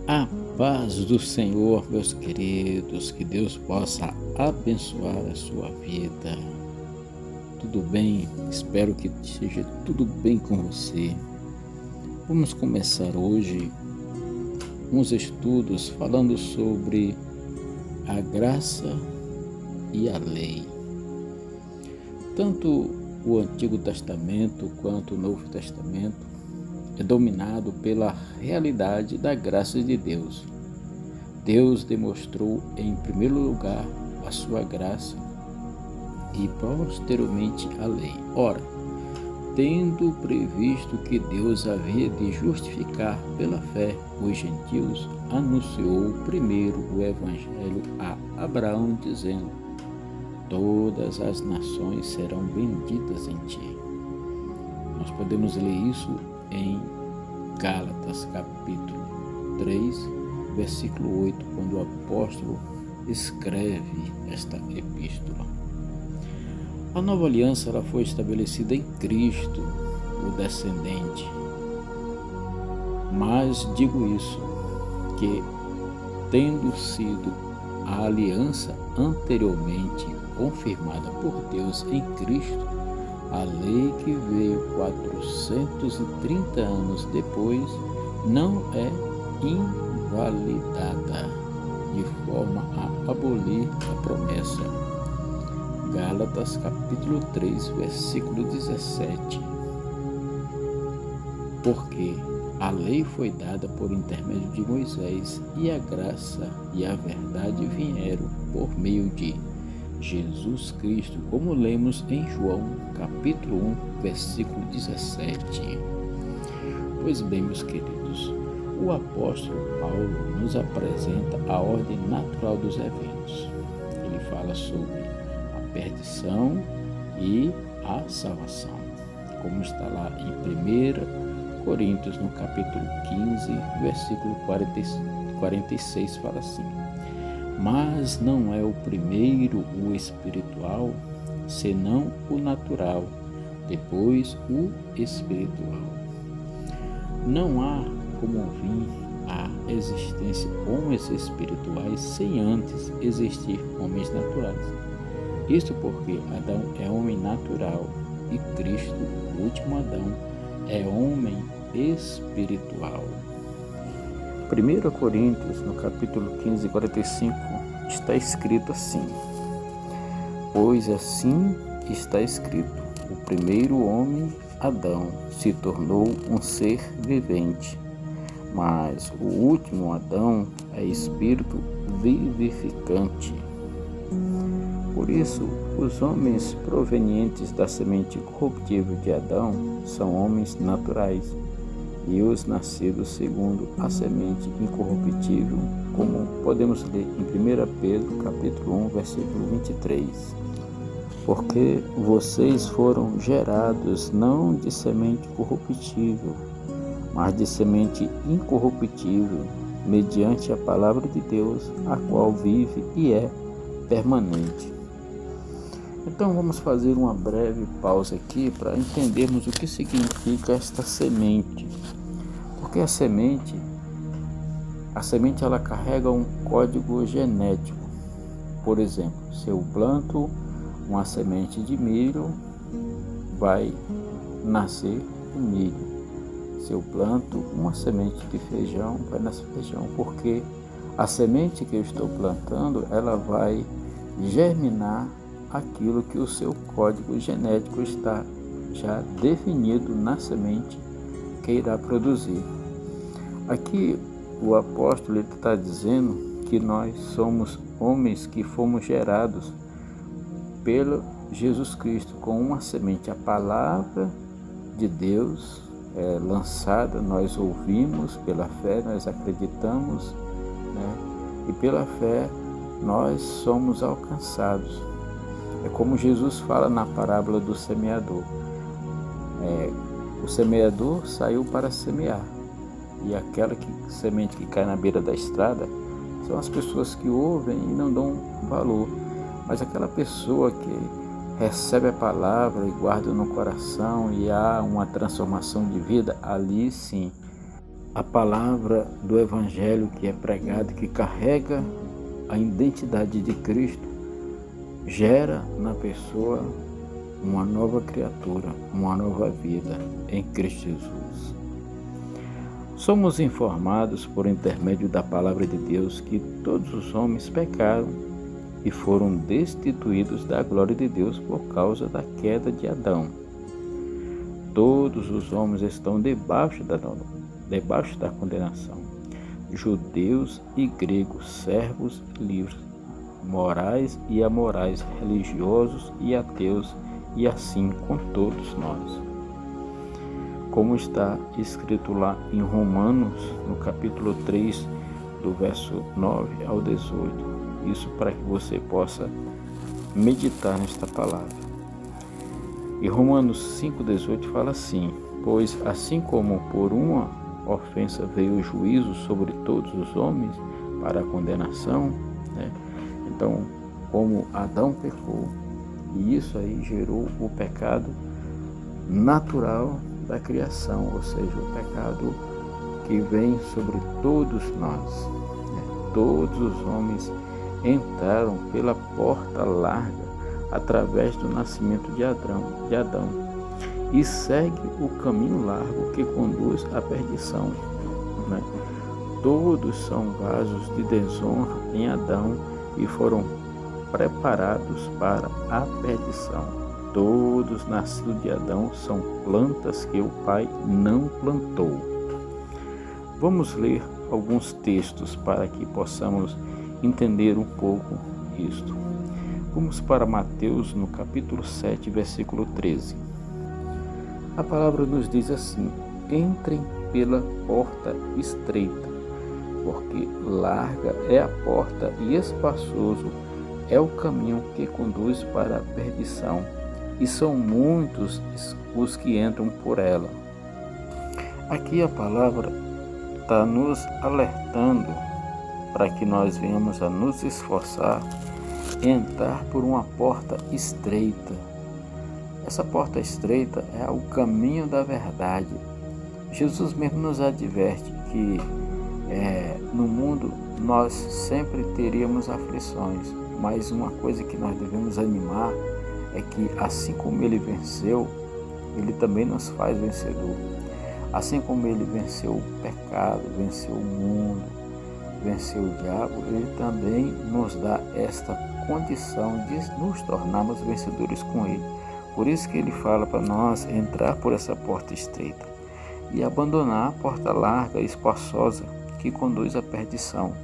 A paz do Senhor, meus queridos, que Deus possa abençoar a sua vida. Tudo bem? Espero que seja tudo bem com você. Vamos começar hoje uns estudos falando sobre a graça e a lei. Tanto o Antigo Testamento quanto o Novo Testamento é dominado pela realidade da graça de Deus. Deus demonstrou em primeiro lugar a sua graça e posteriormente a lei. Ora, tendo previsto que Deus havia de justificar pela fé os gentios, anunciou primeiro o evangelho a Abraão, dizendo: todas as nações serão benditas em ti. Nós podemos ler isso em Gálatas capítulo 3, versículo 8, quando o apóstolo escreve esta epístola. A nova aliança ela foi estabelecida em Cristo, o descendente. Mas digo isso, que tendo sido a aliança anteriormente confirmada por Deus em Cristo, a lei que veio 430 anos depois não é invalidada, de forma a abolir a promessa. Gálatas capítulo 3, versículo 17. Porque a lei foi dada por intermédio de Moisés e a graça e a verdade vieram por meio de Jesus Cristo, como lemos em João capítulo 1, versículo 17. Pois bem, meus queridos, o apóstolo Paulo nos apresenta a ordem natural dos eventos. Ele fala sobre a perdição e a salvação, como está lá em 1 Coríntios, no capítulo 15, versículo 46, fala assim: mas não é o primeiro o espiritual, senão o natural, depois o espiritual. Não há como vir à existência homens espirituais sem antes existir homens naturais. Isto porque Adão é homem natural e Cristo, o último Adão, é homem espiritual. 1 Coríntios, no capítulo 15, 45, está escrito assim: pois assim está escrito, o primeiro homem, Adão, se tornou um ser vivente, mas o último Adão é espírito vivificante. Por isso, os homens provenientes da semente corruptível de Adão são homens naturais, e os nascidos segundo a semente incorruptível, como podemos ler em 1 Pedro capítulo 1, versículo 23. Porque vocês foram gerados não de semente corruptível, mas de semente incorruptível, mediante a palavra de Deus, a qual vive e é permanente. Então vamos fazer uma breve pausa aqui para entendermos o que significa esta semente. Porque a semente ela carrega um código genético. Por exemplo, se eu planto uma semente de milho, vai nascer o milho. Se eu planto uma semente de feijão, vai nascer feijão, porque a semente que eu estou plantando, ela vai germinar aquilo que o seu código genético está já definido na semente que irá produzir. Aqui o apóstolo está dizendo que nós somos homens que fomos gerados pelo Jesus Cristo com uma semente, a palavra de Deus lançada, nós ouvimos pela fé, nós acreditamos, e pela fé nós somos alcançados. É como Jesus fala na parábola do semeador. O semeador saiu para semear, e aquela semente que cai na beira da estrada são as pessoas que ouvem e não dão valor, mas aquela pessoa que recebe a palavra e guarda no coração e há uma transformação de vida, ali sim A palavra do Evangelho que é pregada, que carrega a identidade de Cristo, gera na pessoa uma nova criatura, uma nova vida em Cristo Jesus. Somos informados por intermédio da palavra de Deus que todos os homens pecaram e foram destituídos da glória de Deus por causa da queda de Adão. Todos os homens estão debaixo da condenação. Judeus e gregos, servos e livres, morais e amorais, religiosos e ateus, e assim com todos nós. Como está escrito lá em Romanos, no capítulo 3, do verso 9 ao 18. Isso para que você possa meditar nesta palavra. E Romanos 5,18 fala assim: pois assim como por uma ofensa veio o juízo sobre todos os homens para a condenação, Então, como Adão pecou, e isso aí gerou o pecado natural da criação, ou seja, o pecado que vem sobre todos nós. Todos os homens entraram pela porta larga através do nascimento de Adão e segue o caminho largo que conduz à perdição. Todos são vasos de desonra em Adão e foram preparados para a perdição. Todos nascidos de Adão são plantas que o Pai não plantou. Vamos ler alguns textos para que possamos entender um pouco isto. Vamos para Mateus, no capítulo 7, versículo 13. A palavra nos diz assim: entrem pela porta estreita, porque larga é a porta e espaçoso é o caminho que conduz para a perdição, e são muitos os que entram por ela. Aqui a palavra está nos alertando para que nós venhamos a nos esforçar em entrar por uma porta estreita. Essa porta estreita é o caminho da verdade. Jesus mesmo nos adverte que no mundo nós sempre teríamos aflições, mas uma coisa que nós devemos animar é que assim como ele venceu, ele também nos faz vencedor. Assim como ele venceu o pecado, venceu o mundo, venceu o diabo, ele também nos dá esta condição de nos tornarmos vencedores com ele. Por isso que ele fala para nós entrar por essa porta estreita e abandonar a porta larga e espaçosa que conduz à perdição.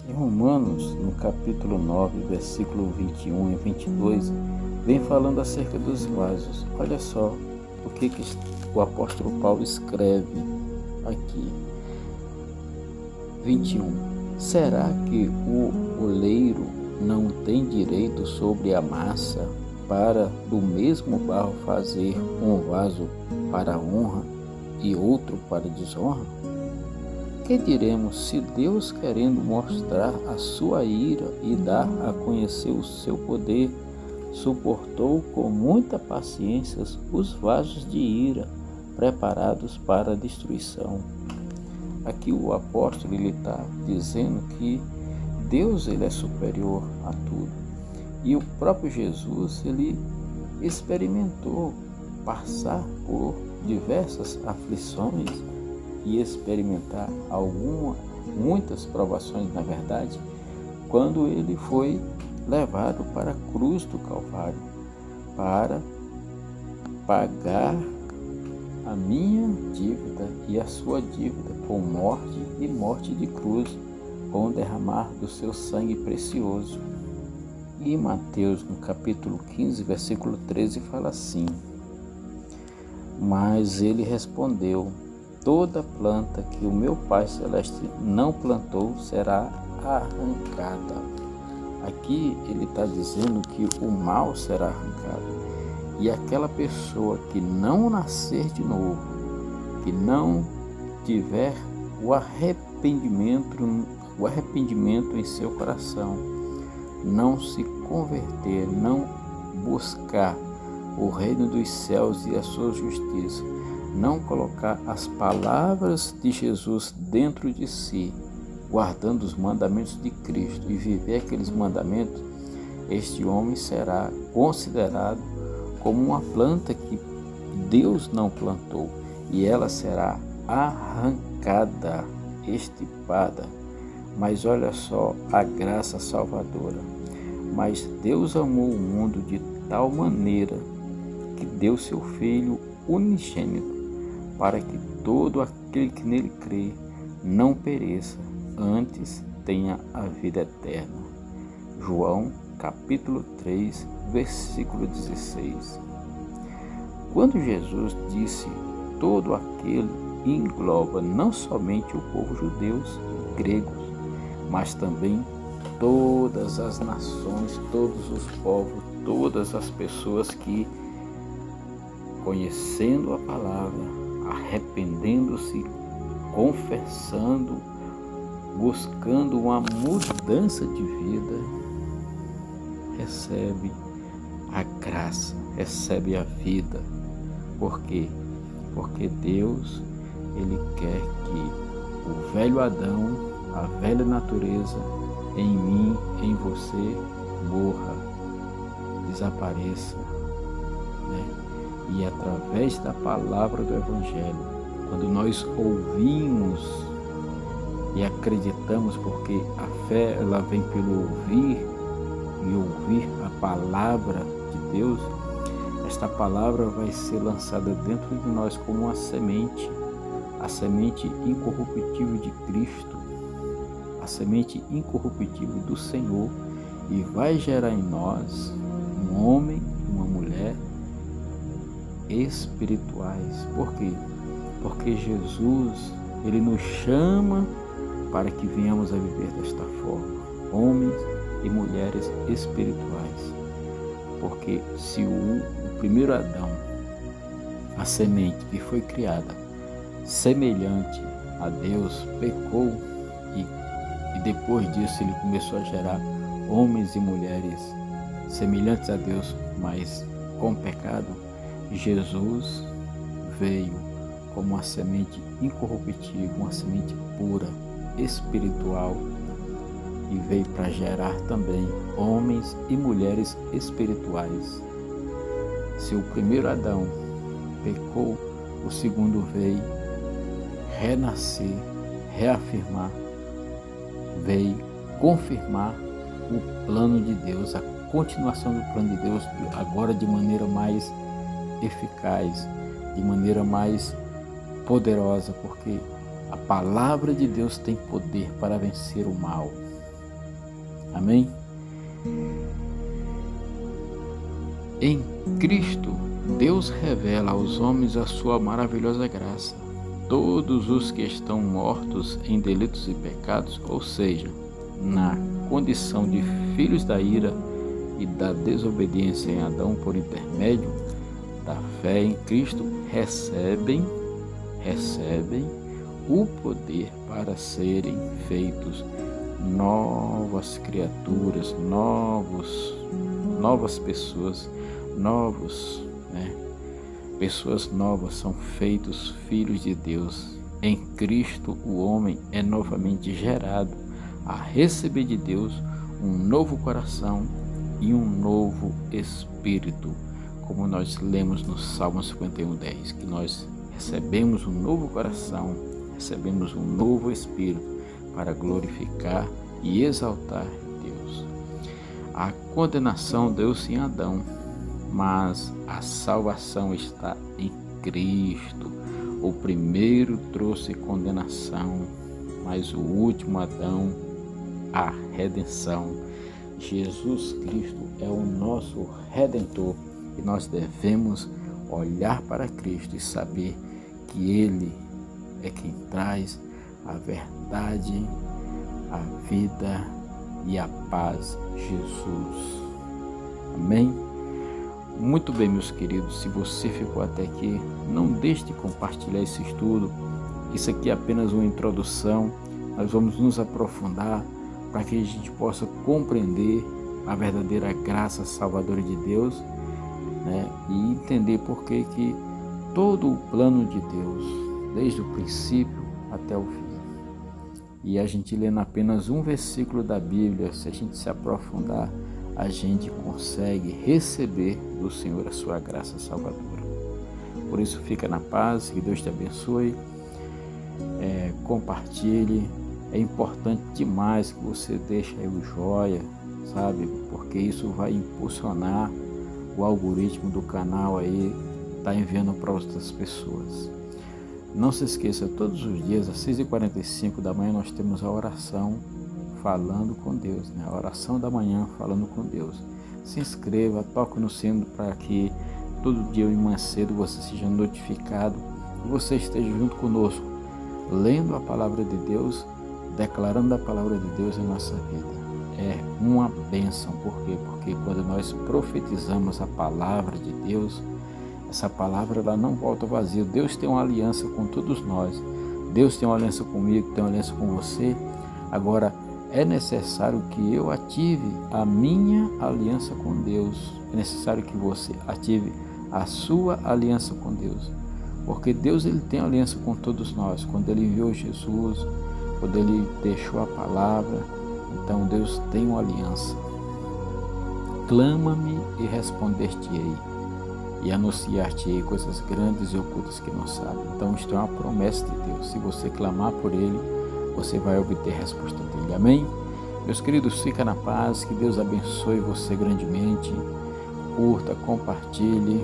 Em Romanos, no capítulo 9, versículo 21 e 22, vem falando acerca dos vasos. Olha só o que o apóstolo Paulo escreve aqui. 21. Será que o oleiro não tem direito sobre a massa para do mesmo barro fazer um vaso para honra e outro para desonra? Que diremos se Deus, querendo mostrar a sua ira e dar a conhecer o seu poder, suportou com muita paciência os vasos de ira preparados para a destruição? Aqui o apóstolo está dizendo que Deus ele é superior a tudo. E o próprio Jesus ele experimentou passar por diversas aflições e experimentar muitas provações, na verdade, quando ele foi levado para a cruz do Calvário para pagar a minha dívida e a sua dívida com morte e morte de cruz, com o derramar do seu sangue precioso. E Mateus, no capítulo 15, versículo 13, fala assim: mas ele respondeu: toda planta que o meu Pai Celeste não plantou será arrancada. Aqui ele está dizendo que o mal será arrancado. E aquela pessoa que não nascer de novo, que não tiver o arrependimento em seu coração, não se converter, não buscar o reino dos céus e a sua justiça, não colocar as palavras de Jesus dentro de si, guardando os mandamentos de Cristo e viver aqueles mandamentos, este homem será considerado como uma planta que Deus não plantou, e ela será arrancada, extirpada. Mas olha só a graça salvadora. Mas Deus amou o mundo de tal maneira que deu seu Filho unigênito, para que todo aquele que nele crê não pereça, antes tenha a vida eterna. João capítulo 3, versículo 16. Quando Jesus disse todo aquele, engloba não somente o povo judeus e gregos, mas também todas as nações, todos os povos, todas as pessoas que, conhecendo a palavra, arrependendo-se, confessando, buscando uma mudança de vida, recebe a graça, recebe a vida. Por quê? Porque Deus, Ele quer que o velho Adão, a velha natureza, em mim, em você, morra, desapareça, né? E através da palavra do Evangelho, quando nós ouvimos e acreditamos, porque a fé ela vem pelo ouvir e ouvir a palavra de Deus, esta palavra vai ser lançada dentro de nós como uma semente, a semente incorruptível de Cristo, a semente incorruptível do Senhor, e vai gerar em nós um homem e uma mulher espirituais. Por quê? Porque Jesus, Ele nos chama para que venhamos a viver desta forma, homens e mulheres espirituais. Porque se o primeiro Adão, a semente que foi criada semelhante a Deus, pecou e depois disso ele começou a gerar homens e mulheres semelhantes a Deus, mas com pecado, Jesus veio como uma semente incorruptível, uma semente pura, espiritual, e veio para gerar também homens e mulheres espirituais. Se o primeiro Adão pecou, o segundo veio renascer, reafirmar, veio confirmar o plano de Deus, a continuação do plano de Deus, agora de maneira mais eficaz, de maneira mais poderosa, porque a palavra de Deus tem poder para vencer o mal. Amém? Em Cristo, Deus revela aos homens a sua maravilhosa graça. Todos os que estão mortos em delitos e pecados, ou seja, na condição de filhos da ira e da desobediência em Adão por intermédio da fé em Cristo, recebem o poder para serem feitos novas criaturas, novas pessoas, pessoas novas são feitos filhos de Deus. Em Cristo o homem é novamente gerado a receber de Deus um novo coração e um novo espírito, como nós lemos no Salmo 51:10, que nós recebemos um novo coração, recebemos um novo espírito para glorificar e exaltar Deus. A condenação deu-se em Adão, mas a salvação está em Cristo. O primeiro trouxe condenação, mas o último Adão, a redenção. Jesus Cristo é o nosso Redentor e nós devemos olhar para Cristo e saber que Ele é quem traz a verdade, a vida e a paz. Jesus. Amém? Muito bem, meus queridos, se você ficou até aqui, não deixe de compartilhar esse estudo. Isso aqui é apenas uma introdução. Nós vamos nos aprofundar para que a gente possa compreender a verdadeira graça salvadora de Deus, né? E entender por que todo o plano de Deus, desde o princípio até o fim. E a gente lendo apenas um versículo da Bíblia, se a gente se aprofundar, a gente consegue receber do Senhor a sua graça salvadora. Por isso, fica na paz, que Deus te abençoe, compartilhe. É importante demais que você deixe aí o joia, sabe? Porque isso vai impulsionar o algoritmo do canal aí, tá enviando para outras pessoas. Não se esqueça, todos os dias às 6h45 da manhã nós temos a oração falando com Deus, né? A oração da manhã falando com Deus. Se inscreva, toque no sino para que todo dia de manhã cedo você seja notificado e você esteja junto conosco, lendo a palavra de Deus, declarando a palavra de Deus em nossa vida. É uma bênção. Por quê? Porque quando nós profetizamos a palavra de Deus, essa palavra ela não volta vazia. Deus tem uma aliança com todos nós. Deus tem uma aliança comigo, tem uma aliança com você. Agora, é necessário que eu ative a minha aliança com Deus. É necessário que você ative a sua aliança com Deus. Porque Deus ele tem aliança com todos nós. Quando ele enviou Jesus, quando ele deixou a palavra, então Deus tem uma aliança. Clama-me e responder-te-ei, e anunciar-te-ei coisas grandes e ocultas que não sabe. Então isto é uma promessa de Deus. Se você clamar por ele, você vai obter a resposta dele. Amém? Meus queridos, fica na paz, que Deus abençoe você grandemente. Curta, compartilhe.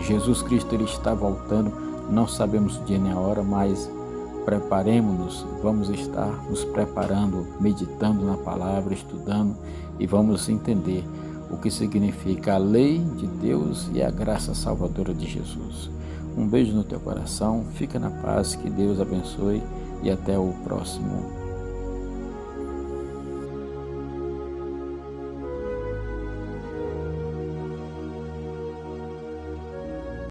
Jesus Cristo ele está voltando, não sabemos o dia nem a hora, mas preparemos-nos, vamos estar nos preparando, meditando na palavra, estudando e vamos entender o que significa a lei de Deus e a graça salvadora de Jesus. Um beijo no teu coração, fica na paz, que Deus abençoe e até o próximo